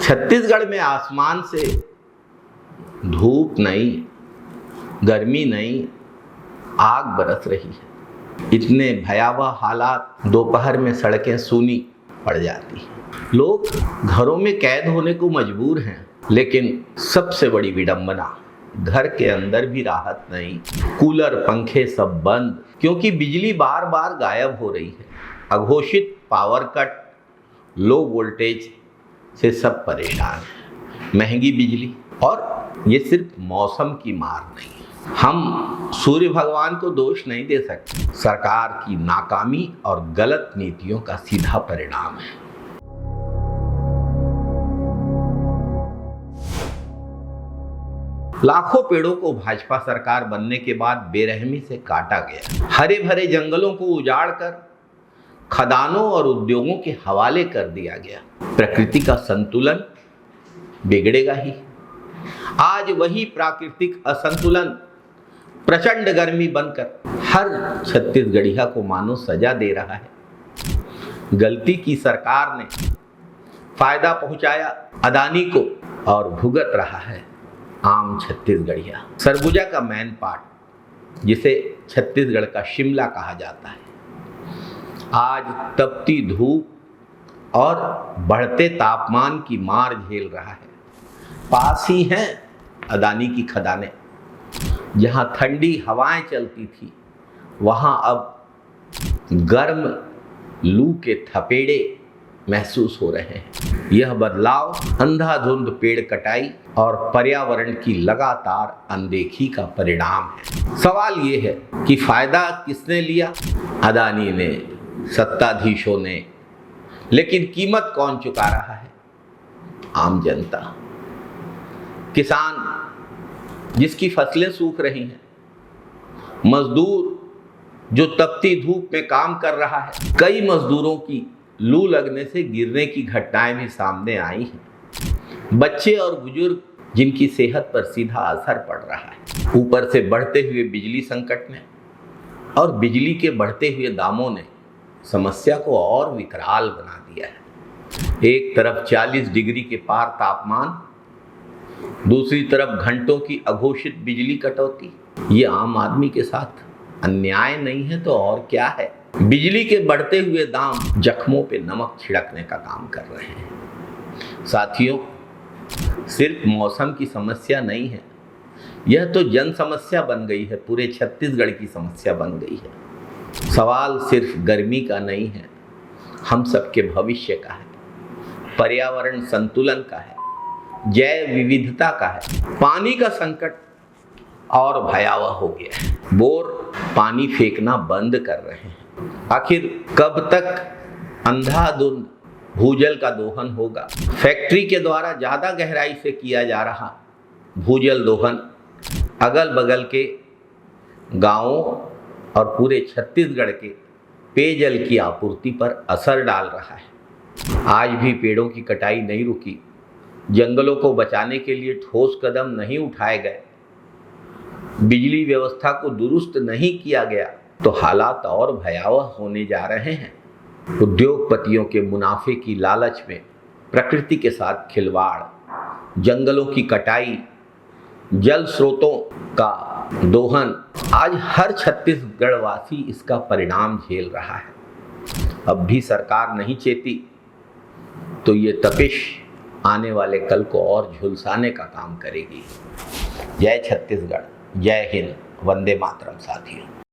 छत्तीसगढ़ में आसमान से धूप नहीं, गर्मी नहीं, आग बरस रही है। इतने भयावह हालात, दोपहर में सड़कें सूनी पड़ जाती हैं। लोग घरों में कैद होने को मजबूर हैं, लेकिन सबसे बड़ी विडंबना, घर के अंदर भी राहत नहीं। कूलर पंखे सब बंद, क्योंकि बिजली बार बार गायब हो रही है। अघोषित पावर कट, लो वोल्टेज से सब परेशान हैं। महंगी बिजली, और ये सिर्फ मौसम की मार नहीं। हम सूर्य भगवान को दोष नहीं दे सकते, सरकार की नाकामी और गलत नीतियों का सीधा परिणाम है। लाखों पेड़ों को भाजपा सरकार बनने के बाद बेरहमी से काटा गया। हरे भरे जंगलों को उजाड़कर खदानों और उद्योगों के हवाले कर दिया गया। प्रकृति का संतुलन बिगड़ेगा ही। आज वही प्राकृतिक असंतुलन प्रचंड गर्मी बनकर हर छत्तीसगढ़िया को मानो सजा दे रहा है। गलती की सरकार ने, फायदा पहुंचाया अदानी को, और भुगत रहा है आम छत्तीसगढ़िया। सरगुजा का मैन पार्ट, जिसे छत्तीसगढ़ का शिमला कहा जाता है, आज तपती धूप और बढ़ते तापमान की मार झेल रहा है। पास ही हैं अदानी की खदानें। जहां ठंडी हवाएं चलती थी, वहां अब गर्म लू के थपेड़े महसूस हो रहे हैं। यह बदलाव अंधाधुंध पेड़ कटाई और पर्यावरण की लगातार अनदेखी का परिणाम है। सवाल ये है कि फायदा किसने लिया? अदानी ने, सत्ताधीशों ने, लेकिन कीमत कौन चुका रहा है? आम जनता। किसान जिसकी फसलें सूख रही हैं, मजदूर जो तपती धूप में काम कर रहा है। कई मजदूरों की लू लगने से गिरने की घटनाएं भी सामने आई हैं। बच्चे और बुजुर्ग जिनकी सेहत पर सीधा असर पड़ रहा है। ऊपर से बढ़ते हुए बिजली संकट ने और बिजली के बढ़ते हुए दामों ने समस्या को और विकराल बना दिया है। एक तरफ 40 डिग्री के पार तापमान, दूसरी तरफ घंटों की अघोषित बिजली कटौती। ये आम आदमी के साथ अन्याय नहीं है तो और क्या है? बिजली के बढ़ते हुए दाम जख्मों पे नमक छिड़कने का काम कर रहे हैं। साथियों, सिर्फ मौसम की समस्या नहीं है, यह तो जन समस्या बन गई है, पूरे छत्तीसगढ़ की समस्या बन गई है। सवाल सिर्फ गर्मी का नहीं है, हम सबके भविष्य का है, पर्यावरण संतुलन का है, जैव विविधता का है। पानी का संकट और भयावह हो गया है। बोर पानी फेंकना बंद कर रहे हैं। आखिर कब तक अंधाधुंध भूजल का दोहन होगा? फैक्ट्री के द्वारा ज्यादा गहराई से किया जा रहा भूजल दोहन अगल बगल के गांवों और पूरे छत्तीसगढ़ के पेयजल की आपूर्ति पर असर डाल रहा है। आज भी पेड़ों की कटाई नहीं रुकी, जंगलों को बचाने के लिए ठोस कदम नहीं उठाए गए, बिजली व्यवस्था को दुरुस्त नहीं किया गया, तो हालात और भयावह होने जा रहे हैं। उद्योगपतियों के मुनाफे की लालच में प्रकृति के साथ खिलवाड़, जंगलों की कटाई, जल स्रोतों का दोहन, आज हर छत्तीसगढ़वासी इसका परिणाम झेल रहा है। अब भी सरकार नहीं चेती तो ये तपिश आने वाले कल को और झुलसाने का काम करेगी। जय छत्तीसगढ़, जय हिंद, वंदे मातरम साथियों।